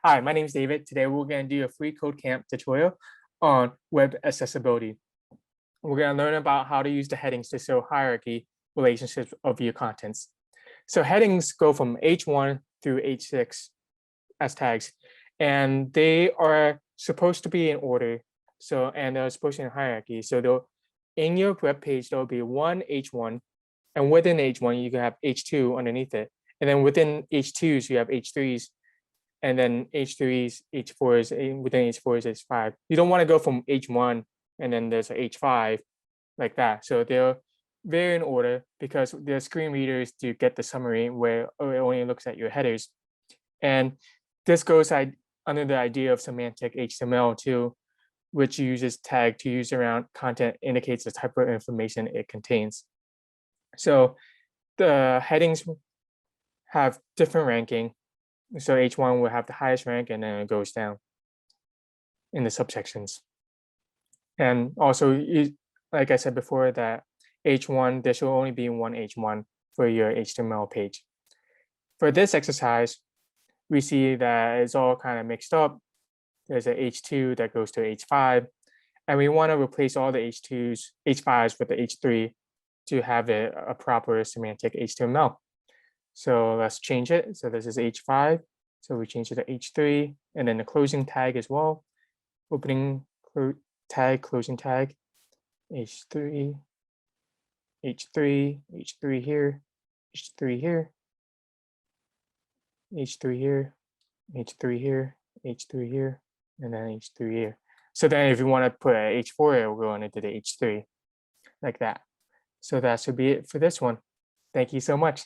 Hi, my name is David. Today we're going to do a free code camp tutorial on web accessibility. We're going to learn about how to use the headings to show hierarchy relationships of your contents. So headings go from H1 through H6 as tags, and they are supposed to be in order. And they're supposed to be in hierarchy. So they'll in your web page, there'll be one H1, and within H1, you can have H2 underneath it. And then within H2s, you have H3s, and then H3s, H4s, within H4s, H5. You don't want to go from H1 and then there's a H5 like that. So they're very in order because the screen readers to get the summary where it only looks at your headers. And this goes under the idea of semantic HTML too, which uses tag to use around content indicates the type of information it contains. So the headings have different ranking. So H1 will have the highest rank and then it goes down in the subsections. And also, like I said before, that H1, there should only be one H1 for your HTML page. For this exercise, we see that it's all kind of mixed up. There's a H2 that goes to H5, and we want to replace all the H5s with the H3 to have a proper semantic HTML. So let's change it. So this is H5. So we change it to H3, and then the closing tag as well. Opening tag, closing tag, H3, H3, H3 here, H3 here, H3 here, H3 here, H3 here, and then H3 here. So then if you want to put an H4, we'll go into the H3 like that. So that should be it for this one. Thank you so much.